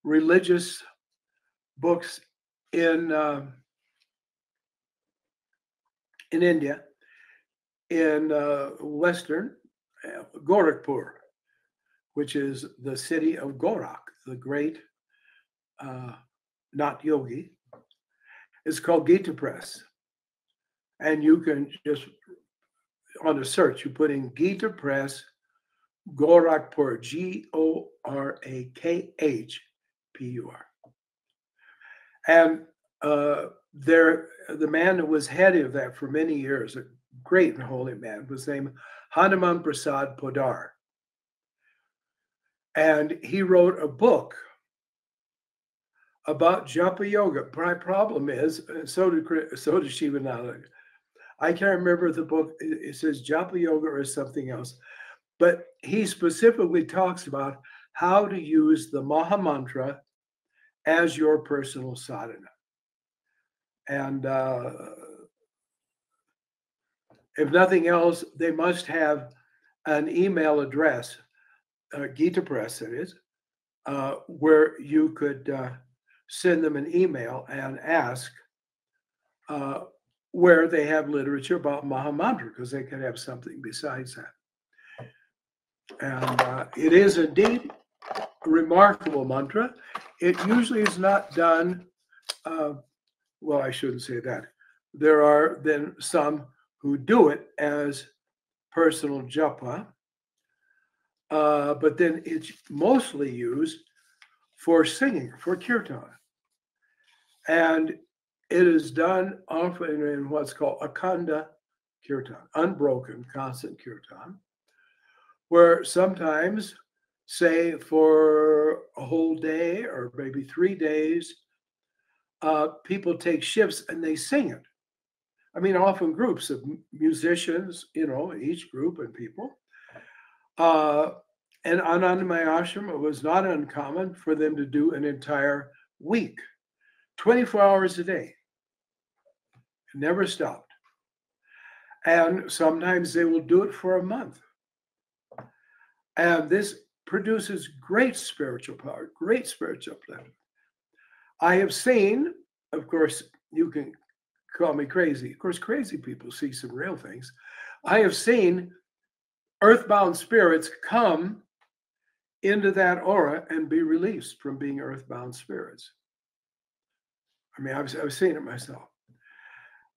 religious books in India, in Western Gorakhpur. which is the city of Gorak, the great, not yogi. It's called Gita Press. And you can just, on a search, you put in Gita Press, Gorakhpur, Gorakhpur. And the man that was head of that for many years, a great and holy man, was named Hanuman Prasad Podar. And he wrote a book about japa yoga. My problem is, so did Sivananda. I can't remember the book. It says japa yoga or something else. But he specifically talks about how to use the Maha Mantra as your personal sadhana. And if nothing else, they must have an email address, Gita Press that is, where you could send them an email and ask where they have literature about Maha Mantra, because they could have something besides that. And it is indeed a remarkable mantra. It usually is not done, well, I shouldn't say that. There are then some who do it as personal japa, but then it's mostly used for singing, for kirtan. And it is done often in what's called akhanda kirtan, unbroken, constant kirtan, where sometimes, say for a whole day or maybe 3 days, people take shifts and they sing it. I mean, often groups of musicians, each group and people. And Anandamayi Ashram, it was not uncommon for them to do an entire week, 24 hours a day. It never stopped. And sometimes they will do it for a month. And this produces great spiritual power, great spiritual upliftment. I have seen, of course, you can call me crazy. Of course, crazy people see some real things. I have seen earthbound spirits come into that aura and be released from being earthbound spirits. I mean, I've seen it myself.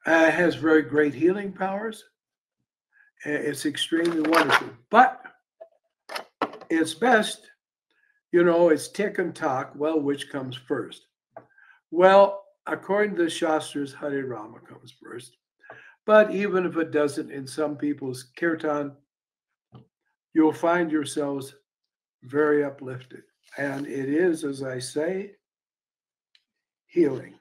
It has very great healing powers. It's extremely wonderful. But it's best, it's tick and talk. Well, which comes first? Well, according to the Shastras, Hare Rama comes first. But even if it doesn't, in some people's kirtan, you'll find yourselves very uplifted. And it is, as I say, healing.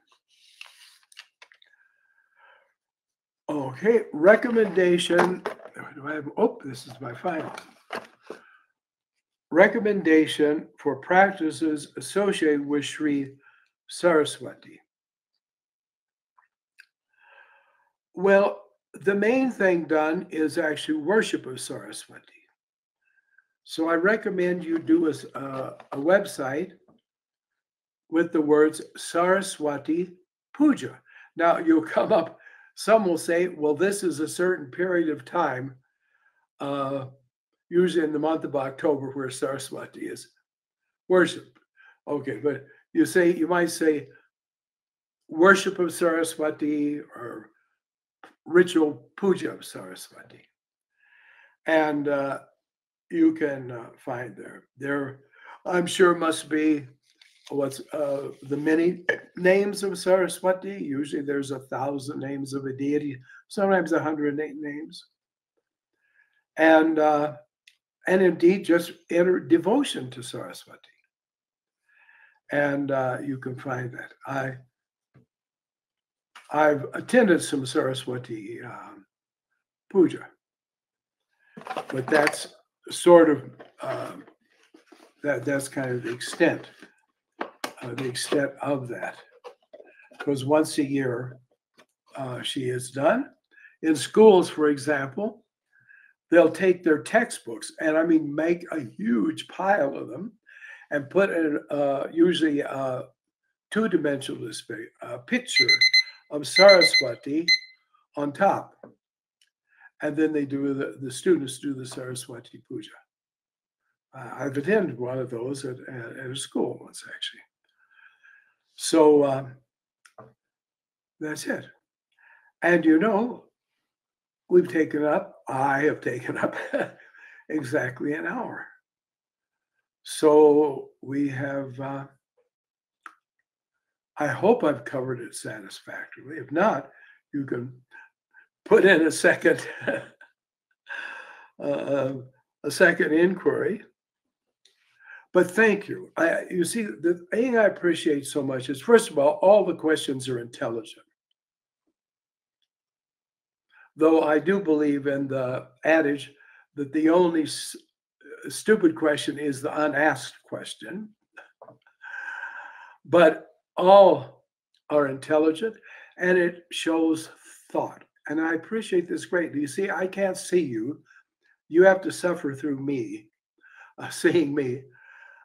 Okay, recommendation. This is my final. Recommendation for practices associated with Sri Saraswati. Well, the main thing done is actually worship of Saraswati. So I recommend you do a website with the words Saraswati Puja. Now you'll come up, some will say, well, this is a certain period of time, usually in the month of October, where Saraswati is worship. Okay, but you might say worship of Saraswati or ritual puja of Saraswati. And you can find there, I'm sure must be what's the many names of Saraswati. Usually there's 1,000 names of a deity, sometimes 108 names. And indeed just enter devotion to Saraswati. And you can find that. I've attended some Saraswati puja, but that's sort of that's kind of the extent of that. Because once a year she is done. In schools, for example, they'll take their textbooks and make a huge pile of them and put in usually a two-dimensional picture of Saraswati on top. And then they do the students do the Saraswati puja. I've attended one of those at a school once, actually. So that's it. And I have taken up exactly an hour. So we have, I hope I've covered it satisfactorily. If not, you can put in a second, a second inquiry. But thank you. You see, the thing I appreciate so much is, first of all the questions are intelligent. Though I do believe in the adage that the only stupid question is the unasked question. But all are intelligent, and it shows thought. And I appreciate this greatly. You see, I can't see you. You have to suffer through me, seeing me.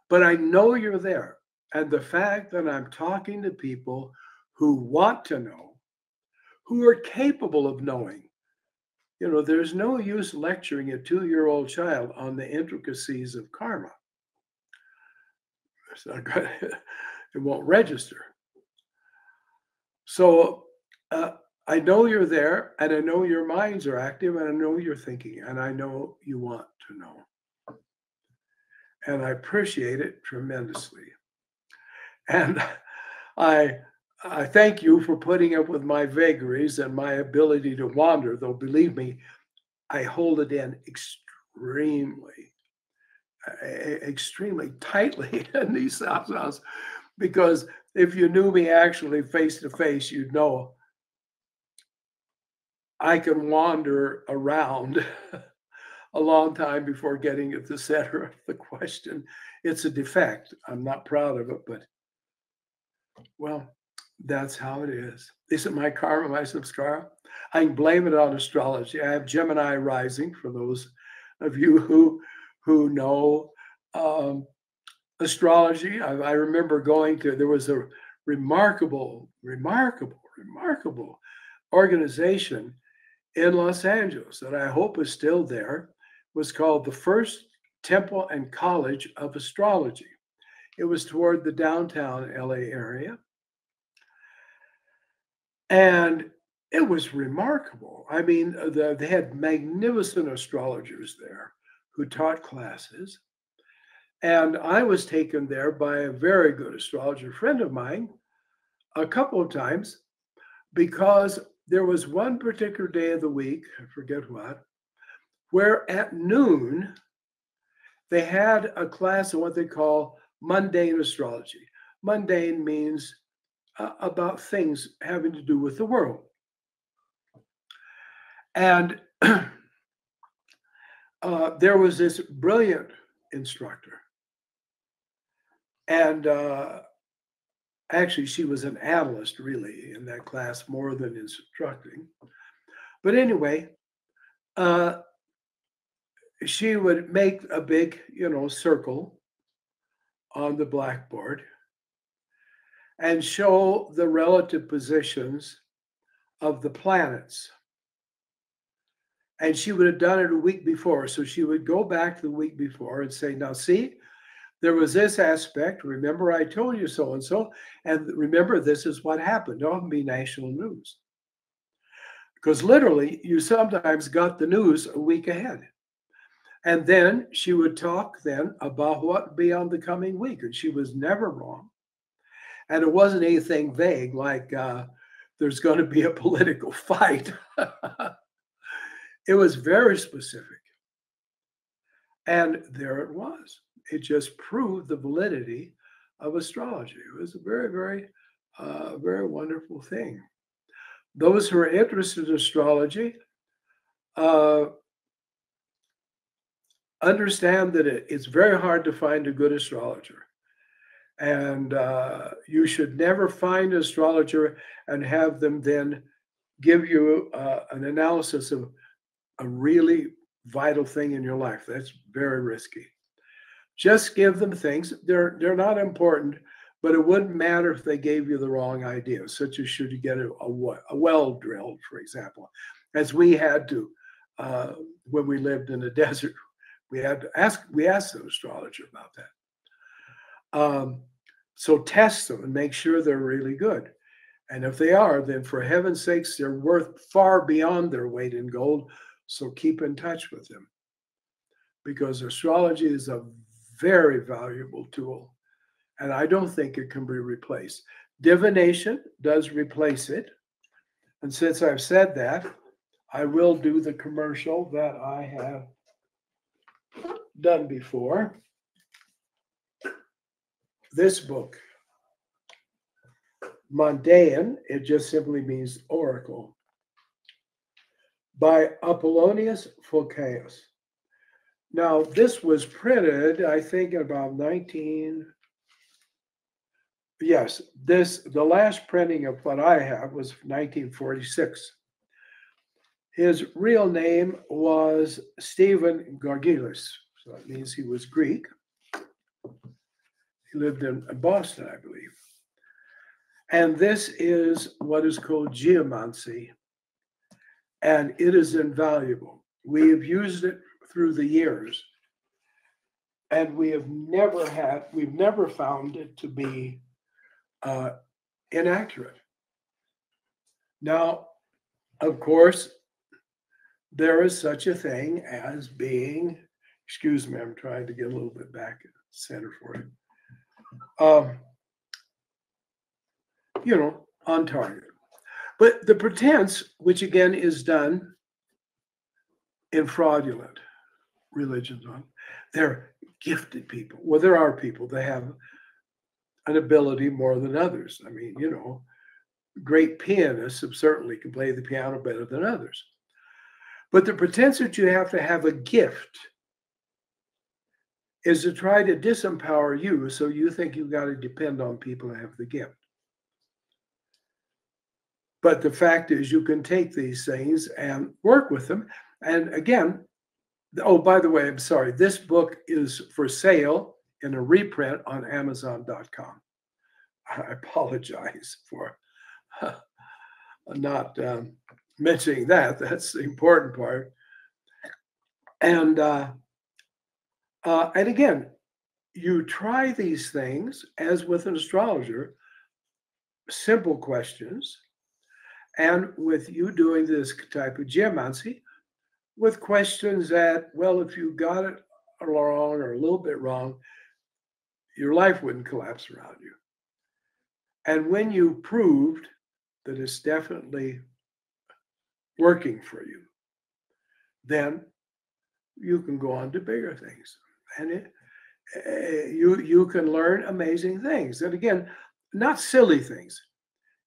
But I know you're there. And the fact that I'm talking to people who want to know, who are capable of knowing, there's no use lecturing a 2-year-old child on the intricacies of karma. It won't register. So I know you're there, and I know your minds are active, and I know you're thinking, and I know you want to know. And I appreciate it tremendously. And I thank you for putting up with my vagaries and my ability to wander, though believe me, I hold it in extremely tightly in these satsangs, because if you knew me actually face to face, you'd know I can wander around a long time before getting at the center of the question. It's a defect. I'm not proud of it, but well, that's how it is. Isn't my karma my samskara? I can blame it on astrology. I have Gemini rising, for those of you who know astrology. I remember there was a remarkable organization in Los Angeles that I hope is still there. It was called the First Temple and College of Astrology. It was toward the downtown LA area. And it was remarkable. I mean, they had magnificent astrologers there who taught classes. And I was taken there by a very good astrologer friend of mine a couple of times, because there was one particular day of the week, I forget what, where at noon they had a class of what they call mundane astrology. Mundane means about things having to do with the world. And there was this brilliant instructor. And actually, she was an analyst, really, in that class, more than instructing. But anyway, she would make a big, circle on the blackboard and show the relative positions of the planets. And she would have done it a week before. So she would go back to the week before and say, now see, there was this aspect. Remember, I told you so and so. And remember, this is what happened. Don't be national news. Because literally, you sometimes got the news a week ahead. And then she would talk then about what would be on the coming week. And she was never wrong. And it wasn't anything vague like there's going to be a political fight. It was very specific. And there it was. It just proved the validity of astrology. It was a very, very, very wonderful thing. Those who are interested in astrology understand that it's very hard to find a good astrologer. And you should never find an astrologer and have them then give you an analysis of a really vital thing in your life. That's very risky. Just give them things. They're not important, but it wouldn't matter if they gave you the wrong idea, such as should you get a well drilled, for example, as we had to when we lived in the desert. We asked the astrologer about that. So test them and make sure they're really good. And if they are, then for heaven's sakes, they're worth far beyond their weight in gold. So keep in touch with them, because astrology is a very valuable tool. And I don't think it can be replaced. Divination does replace it. And since I've said that, I will do the commercial that I have done before. This book, Mundane, it just simply means oracle, by Apollonius Phocaeus. Now, this was printed, I think, in about the last printing of what I have was 1946. His real name was Stephen Gargilis, so it means he was Greek. He lived in Boston, I believe. And this is what is called geomancy, and it is invaluable. We have used it through the years, and we've never found it to be inaccurate. Now, of course, there is such a thing as being, excuse me, I'm trying to get a little bit back in center for it. On target. But the pretense, which again is done in fraudulent religions, they're gifted people. Well, there are people that have an ability more than others. I mean, great pianists certainly can play the piano better than others. But the pretense that you have to have a gift is to try to disempower you, so you think you've got to depend on people that have the gift. But the fact is, you can take these things and work with them. And again, oh, by the way, I'm sorry, this book is for sale in a reprint on Amazon.com. I apologize for not mentioning that. That's the important part. And again, you try these things as with an astrologer, simple questions. And with you doing this type of geomancy, with questions that, well, if you got it wrong or a little bit wrong, your life wouldn't collapse around you. And when you proved that it's definitely working for you, then you can go on to bigger things. And you can learn amazing things. And again, not silly things.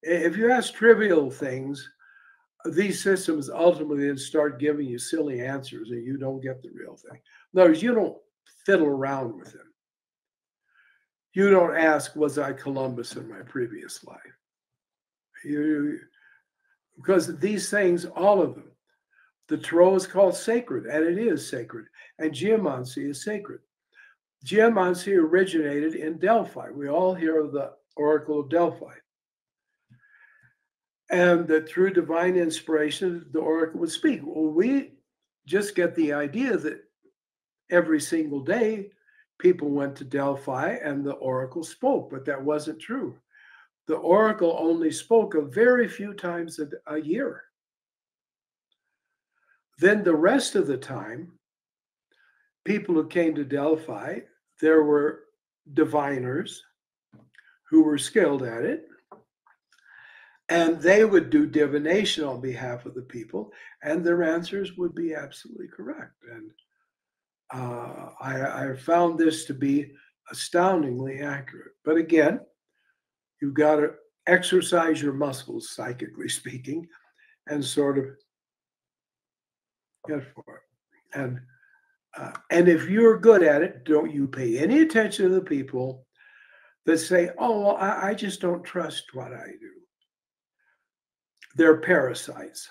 If you ask trivial things, these systems ultimately then start giving you silly answers and you don't get the real thing. In other words, you don't fiddle around with them. You don't ask, was I Columbus in my previous life? Because these things, all of them, the tarot is called sacred, and it is sacred. And geomancy is sacred. Geomancy originated in Delphi. We all hear of the Oracle of Delphi. And that through divine inspiration, the oracle would speak. Well, we just get the idea that every single day people went to Delphi and the oracle spoke, but that wasn't true. The oracle only spoke a very few times a year. Then the rest of the time, people who came to Delphi, there were diviners who were skilled at it. And they would do divination on behalf of the people, and their answers would be absolutely correct. And I found this to be astoundingly accurate. But again, you've got to exercise your muscles, psychically speaking, and sort of get for it. And if you're good at it, don't you pay any attention to the people that say, oh, well, I just don't trust what I do. They're parasites.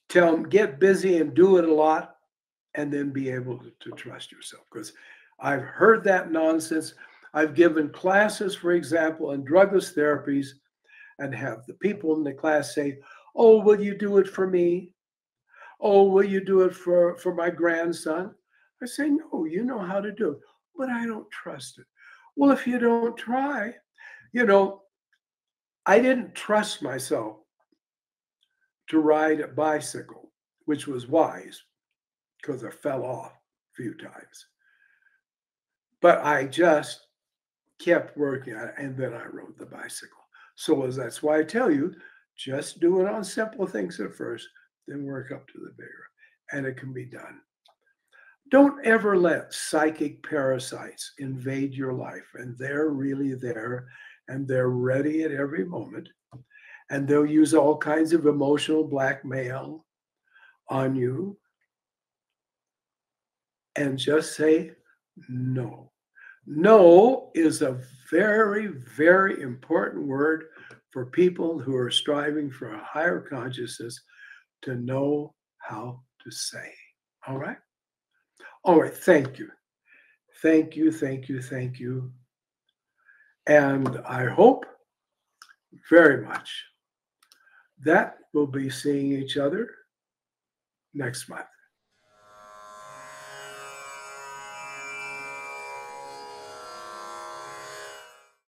Tell them, get busy and do it a lot, and then be able to trust yourself. Because I've heard that nonsense. I've given classes, for example, in drugless therapies, and have the people in the class say, oh, will you do it for me? Oh, will you do it for my grandson? I say, no, you know how to do it, but I don't trust it. Well, if you don't try, I didn't trust myself to ride a bicycle, which was wise because I fell off a few times. But I just kept working on it, and then I rode the bicycle. So that's why I tell you, just do it on simple things at first, then work up to the bigger, and it can be done. Don't ever let psychic parasites invade your life, and they're really there, and they're ready at every moment, and they'll use all kinds of emotional blackmail on you, and just say no. No is a very, very important word for people who are striving for a higher consciousness to know how to say. All right? All right, thank you. Thank you, thank you, thank you. And I hope very much that we'll be seeing each other next month.